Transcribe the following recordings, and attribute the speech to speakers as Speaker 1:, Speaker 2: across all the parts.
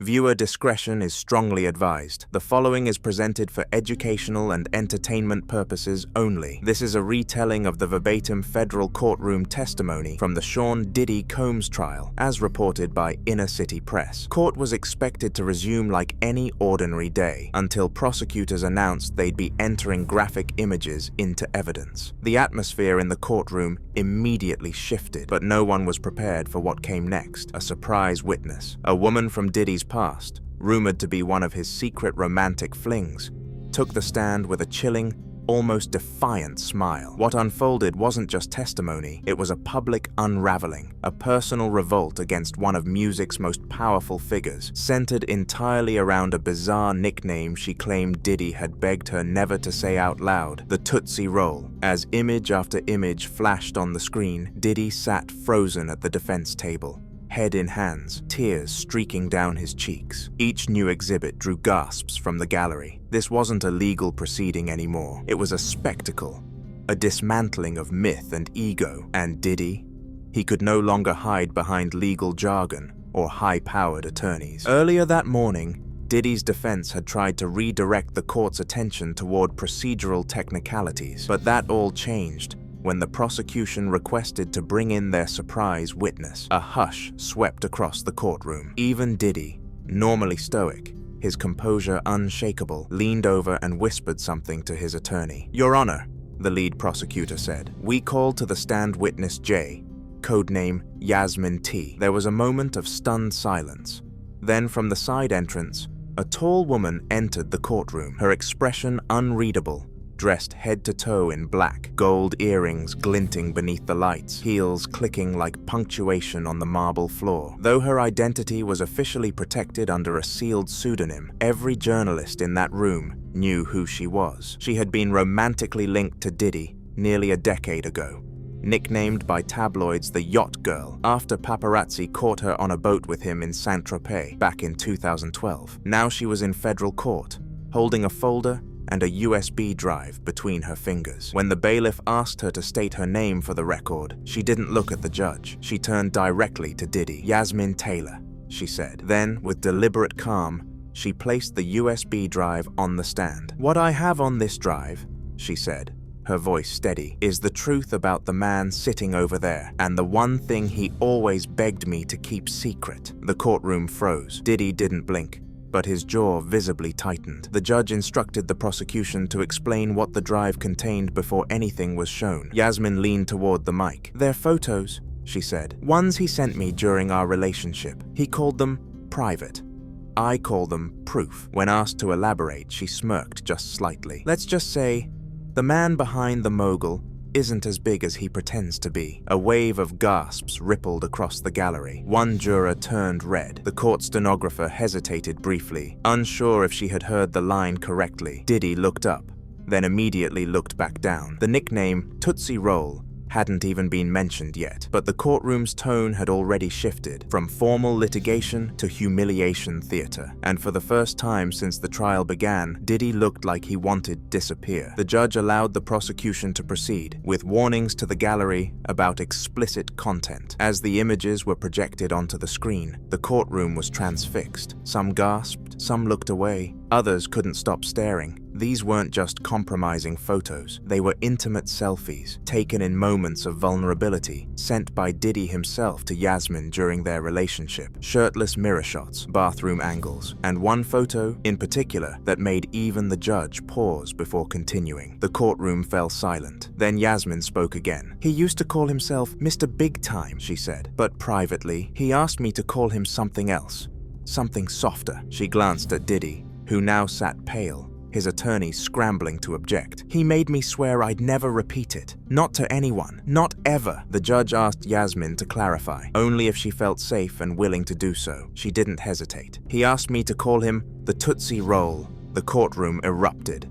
Speaker 1: Viewer discretion is strongly advised. The following is presented for educational and entertainment purposes only. This is a retelling of the verbatim federal courtroom testimony from the Sean Diddy Combs trial, as reported by Inner City Press. Court was expected to resume like any ordinary day until prosecutors announced they'd be entering graphic images into evidence. The atmosphere in the courtroom immediately shifted, but no one was prepared for what came next. A surprise witness, a woman from Diddy's past, rumored to be one of his secret romantic flings, took the stand with a chilling, almost defiant smile. What unfolded wasn't just testimony, it was a public unraveling, a personal revolt against one of music's most powerful figures, centered entirely around a bizarre nickname she claimed Diddy had begged her never to say out loud, the Tootsie Roll. As image after image flashed on the screen, Diddy sat frozen at the defense table, head in hands, tears streaking down his cheeks. Each new exhibit drew gasps from the gallery. This wasn't a legal proceeding anymore. It was a spectacle, a dismantling of myth and ego. And Diddy? He could no longer hide behind legal jargon or high-powered attorneys. Earlier that morning, Diddy's defense had tried to redirect the court's attention toward procedural technicalities, but that all changed when the prosecution requested to bring in their surprise witness. A hush swept across the courtroom. Even Diddy, normally stoic, his composure unshakable, leaned over and whispered something to his attorney. "Your Honor," the lead prosecutor said, "we call to the stand witness J, codename Yasmin T." There was a moment of stunned silence. Then from the side entrance, a tall woman entered the courtroom, her expression unreadable, dressed head to toe in black, gold earrings glinting beneath the lights, heels clicking like punctuation on the marble floor. Though her identity was officially protected under a sealed pseudonym, every journalist in that room knew who she was. She had been romantically linked to Diddy nearly a decade ago, nicknamed by tabloids the Yacht Girl after paparazzi caught her on a boat with him in Saint-Tropez back in 2012. Now she was in federal court, holding a folder and a USB drive between her fingers. When the bailiff asked her to state her name for the record, she didn't look at the judge. She turned directly to Diddy. "Yasmin Taylor," she said. Then, with deliberate calm, she placed the USB drive on the stand. "What I have on this drive," she said, her voice steady, "is the truth about the man sitting over there, and the one thing he always begged me to keep secret." The courtroom froze. Diddy didn't blink, but his jaw visibly tightened. The judge instructed the prosecution to explain what the drive contained before anything was shown. Yasmin leaned toward the mic. "They're photos," she said. "Ones he sent me during our relationship. He called them private. I call them proof." When asked to elaborate, she smirked just slightly. "Let's just say, the man behind the mogul isn't as big as he pretends to be." A wave of gasps rippled across the gallery. One juror turned red. The court stenographer hesitated briefly, unsure if she had heard the line correctly. Diddy looked up, then immediately looked back down. The nickname Tootsie Roll hadn't even been mentioned yet, but the courtroom's tone had already shifted from formal litigation to humiliation theater. And for the first time since the trial began, Diddy looked like he wanted to disappear. The judge allowed the prosecution to proceed, with warnings to the gallery about explicit content. As the images were projected onto the screen, the courtroom was transfixed. Some gasped, some looked away, others couldn't stop staring. These weren't just compromising photos, they were intimate selfies, taken in moments of vulnerability, sent by Diddy himself to Yasmin during their relationship. Shirtless mirror shots, bathroom angles, and one photo, in particular, that made even the judge pause before continuing. The courtroom fell silent. Then Yasmin spoke again. "He used to call himself Mr. Big Time," she said, "but privately, he asked me to call him something else, something softer." She glanced at Diddy, who now sat pale, his attorney scrambling to object. "He made me swear I'd never repeat it. Not to anyone. Not ever." The judge asked Yasmin to clarify, only if she felt safe and willing to do so. She didn't hesitate. "He asked me to call him the Tootsie Roll." The courtroom erupted.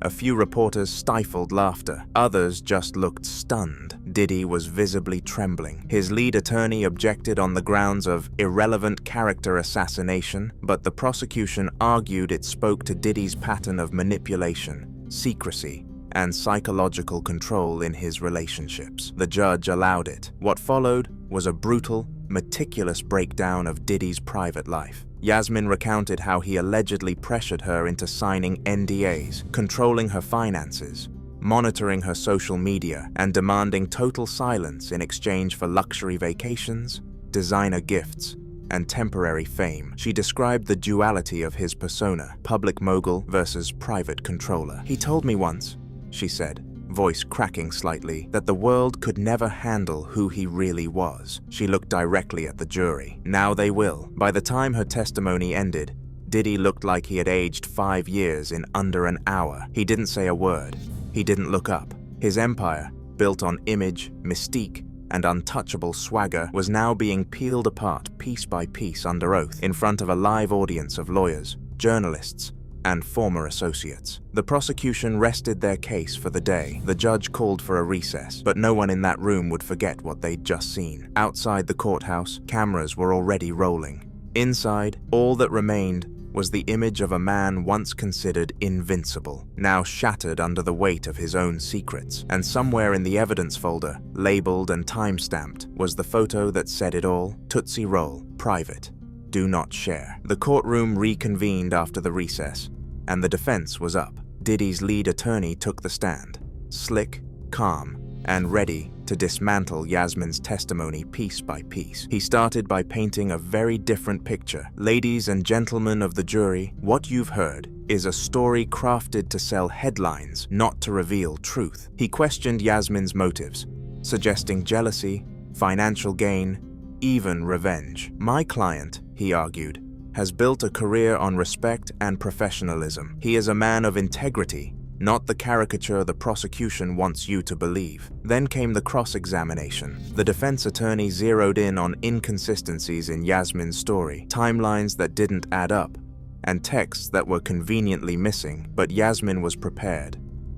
Speaker 1: A few reporters stifled laughter. Others just looked stunned. Diddy was visibly trembling. His lead attorney objected on the grounds of irrelevant character assassination, but the prosecution argued it spoke to Diddy's pattern of manipulation, secrecy, and psychological control in his relationships. The judge allowed it. What followed was a brutal, meticulous breakdown of Diddy's private life. Yasmin recounted how he allegedly pressured her into signing NDAs, controlling her finances, monitoring her social media, and demanding total silence in exchange for luxury vacations, designer gifts, and temporary fame. She described the duality of his persona, public mogul versus private controller. "He told me once," she said, voice cracking slightly, that the world could never handle who he really was. She looked directly at the jury. Now they will. By the time her testimony ended, Diddy looked like he had aged 5 years in under an hour. He didn't say a word. He didn't look up. His empire, built on image, mystique, and untouchable swagger, was now being peeled apart piece by piece under oath in front of a live audience of lawyers, journalists, and former associates. The prosecution rested their case for the day. The judge called for a recess, but no one in that room would forget what they'd just seen. Outside the courthouse, cameras were already rolling. Inside, all that remained was the image of a man once considered invincible, now shattered under the weight of his own secrets. And somewhere in the evidence folder, labeled and time-stamped, was the photo that said it all: Tootsie Roll, private, do not share. The courtroom reconvened after the recess, and the defense was up. Diddy's lead attorney took the stand, slick, calm, and ready to dismantle Yasmin's testimony piece by piece. He started by painting a very different picture. "Ladies and gentlemen of the jury, what you've heard is a story crafted to sell headlines, not to reveal truth." He questioned Yasmin's motives, suggesting jealousy, financial gain, even revenge. "My client," he argued, "has built a career on respect and professionalism. He is a man of integrity, not the caricature the prosecution wants you to believe." Then came the cross-examination. The defense attorney zeroed in on inconsistencies in Yasmin's story, timelines that didn't add up, and texts that were conveniently missing, but Yasmin was prepared,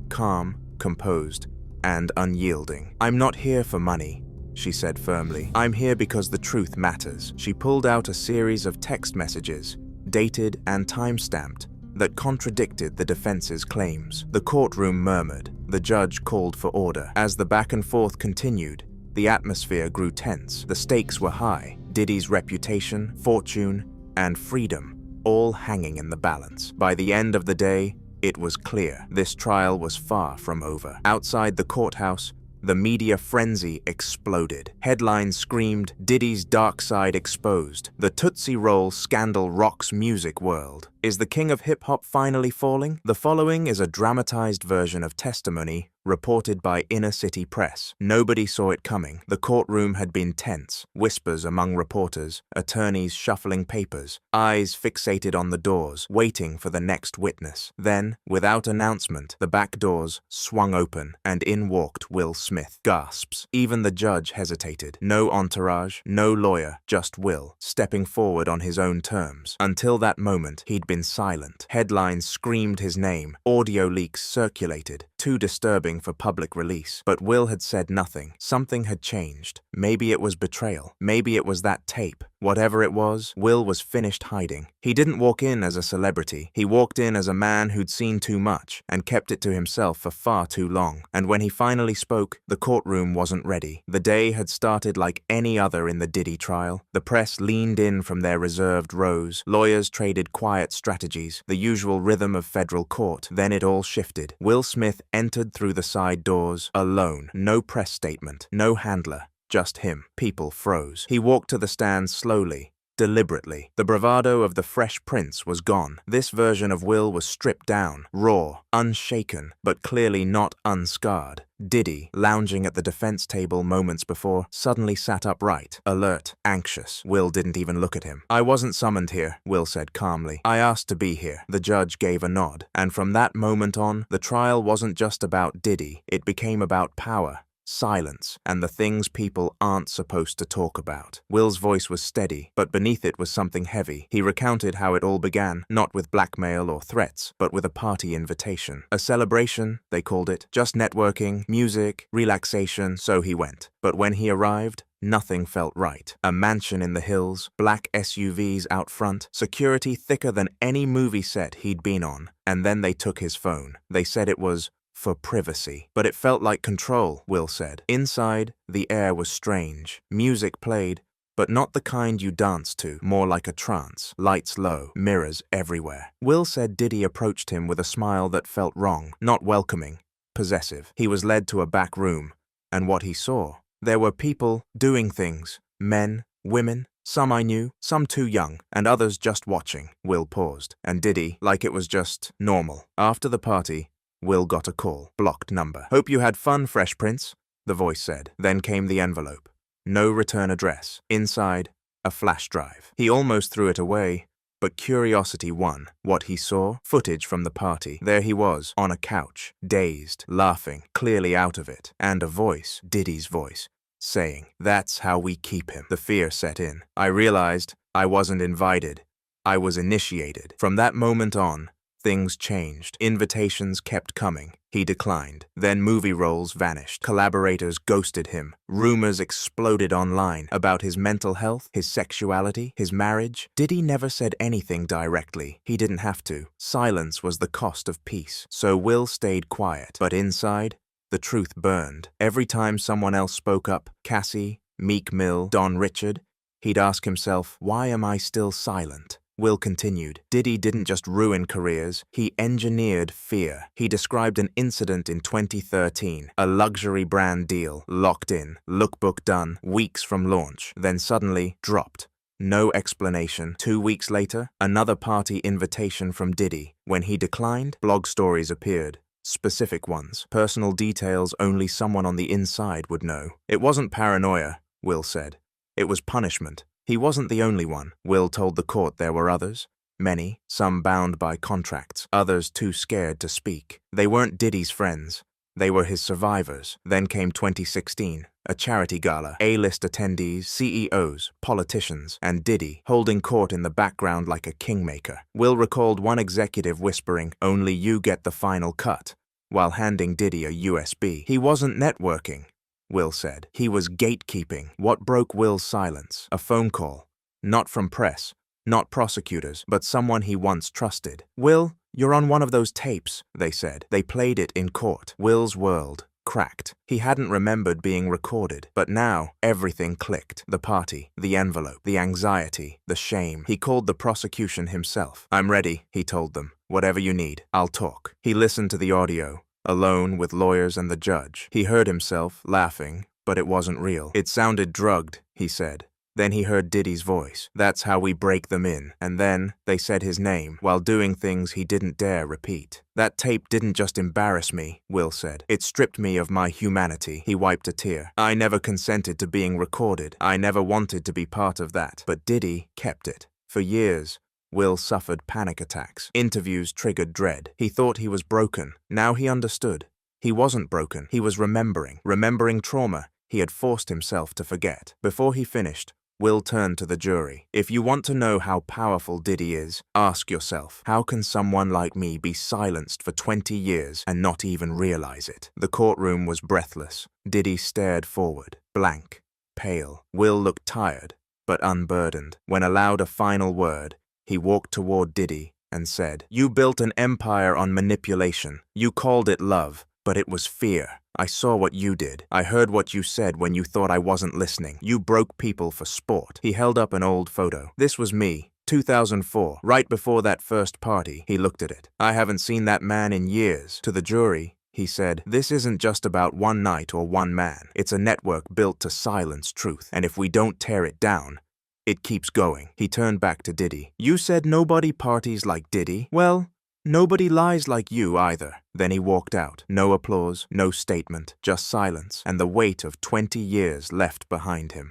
Speaker 1: calm, composed, and unyielding. "I'm not here for money," she said firmly. "I'm here because the truth matters." She pulled out a series of text messages, dated and time-stamped, that contradicted the defense's claims. The courtroom murmured. The judge called for order. As the back and forth continued, the atmosphere grew tense. The stakes were high. Diddy's reputation, fortune, and freedom, all hanging in the balance. By the end of the day, it was clear this trial was far from over. Outside the courthouse, the media frenzy exploded. Headlines screamed, "Diddy's dark side exposed. The Tootsie Roll scandal rocks music world. Is the king of hip-hop finally falling?" The following is a dramatized version of testimony reported by inner-city press. Nobody saw it coming. The courtroom had been tense. Whispers among reporters, attorneys shuffling papers, eyes fixated on the doors, waiting for the next witness. Then, without announcement, the back doors swung open, and in walked Will Smith. Gasps. Even the judge hesitated. No entourage, no lawyer, just Will, stepping forward on his own terms. Until that moment, he'd been silent. Headlines screamed his name. Audio leaks circulated, too disturbing for public release. But Will had said nothing. Something had changed. Maybe it was betrayal. Maybe it was that tape. Whatever it was, Will was finished hiding. He didn't walk in as a celebrity. He walked in as a man who'd seen too much and kept it to himself for far too long. And when he finally spoke, the courtroom wasn't ready. The day had started like any other in the Diddy trial. The press leaned in from their reserved rows. Lawyers traded quiet strategies, the usual rhythm of federal court. Then it all shifted. Will Smith entered through the side doors, alone. No press statement, no handler. Just him. People froze. He walked to the stand slowly, deliberately. The bravado of the Fresh Prince was gone. This version of Will was stripped down, raw, unshaken, but clearly not unscarred. Diddy, lounging at the defense table moments before, suddenly sat upright, alert, anxious. Will didn't even look at him. "I wasn't summoned here," Will said calmly. "I asked to be here." The judge gave a nod. And from that moment on, the trial wasn't just about Diddy. It became about power, silence, and the things people aren't supposed to talk about. Will's voice was steady, but beneath it was something heavy. He recounted how it all began, not with blackmail or threats, but with a party invitation. A celebration, they called it. Just networking, music, relaxation, so he went. But when he arrived, nothing felt right. A mansion in the hills, black SUVs out front, security thicker than any movie set he'd been on. And then they took his phone. They said it was for privacy. But it felt like control, Will said. Inside, the air was strange. Music played, but not the kind you dance to, more like a trance, lights low, mirrors everywhere. Will said Diddy approached him with a smile that felt wrong, not welcoming, possessive. He was led to a back room, and what he saw, there were people doing things, men, women, some I knew, some too young, and others just watching. Will paused, and Diddy, like it was just normal. After the party, Will got a call. Blocked number. "Hope you had fun, Fresh Prince," the voice said. Then came the envelope. No return address. Inside, a flash drive. He almost threw it away, but curiosity won. What he saw? Footage from the party. There he was, on a couch, dazed, laughing, clearly out of it. And a voice, Diddy's voice, saying, "That's how we keep him." The fear set in. I realized I wasn't invited. I was initiated. From that moment on, things changed. Invitations kept coming. He declined. Then movie roles vanished. Collaborators ghosted him. Rumors exploded online about his mental health, his sexuality, his marriage. Diddy never said anything directly. He didn't have to. Silence was the cost of peace. So Will stayed quiet. But inside, the truth burned. Every time someone else spoke up, Cassie, Meek Mill, Don Richard, he'd ask himself, why am I still silent? Will continued. Diddy didn't just ruin careers, he engineered fear. He described an incident in 2013, a luxury brand deal, locked in, lookbook done, weeks from launch, then suddenly dropped. No explanation. 2 weeks later, another party invitation from Diddy. When he declined, blog stories appeared. Specific ones, personal details only someone on the inside would know. It wasn't paranoia, Will said. It was punishment. He wasn't the only one. Will told the court there were others. Many, some bound by contracts, others too scared to speak. They weren't Diddy's friends. They were his survivors. Then came 2016, a charity gala, A-list attendees, CEOs, politicians, and Diddy holding court in the background like a kingmaker. Will recalled one executive whispering, "Only you get the final cut," while handing Diddy a USB. He wasn't networking, Will said. He was gatekeeping. What broke Will's silence? A phone call. Not from press, not prosecutors, but someone he once trusted. "Will, you're on one of those tapes," they said. They played it in court. Will's world cracked. He hadn't remembered being recorded, but now everything clicked. The party, the envelope, the anxiety, the shame. He called the prosecution himself. "I'm ready," he told them. "Whatever you need, I'll talk." He listened to the audio, alone with lawyers and the judge. He heard himself laughing, but it wasn't real. It sounded drugged, he said. Then he heard Diddy's voice. "That's how we break them in." And then they said his name while doing things he didn't dare repeat. "That tape didn't just embarrass me," Will said. "It stripped me of my humanity." He wiped a tear. "I never consented to being recorded. I never wanted to be part of that." But Diddy kept it. For years, Will suffered panic attacks. Interviews triggered dread. He thought he was broken. Now he understood. He wasn't broken. He was remembering trauma he had forced himself to forget. Before he finished, Will turned to the jury. "If you want to know how powerful Diddy is, ask yourself, how can someone like me be silenced for 20 years and not even realize it?" The courtroom was breathless. Diddy stared forward, blank, pale. Will looked tired, but unburdened. When allowed a final word, he walked toward Diddy and said, "You built an empire on manipulation. You called it love, but it was fear. I saw what you did. I heard what you said when you thought I wasn't listening. You broke people for sport." He held up an old photo. "This was me, 2004, right before that first party." He looked at it. "I haven't seen that man in years." To the jury, he said, "This isn't just about one night or one man. It's a network built to silence truth. And if we don't tear it down, it keeps going." He turned back to Diddy. "You said nobody parties like Diddy? Well, nobody lies like you either." Then he walked out. No applause, no statement, just silence, and the weight of 20 years left behind him.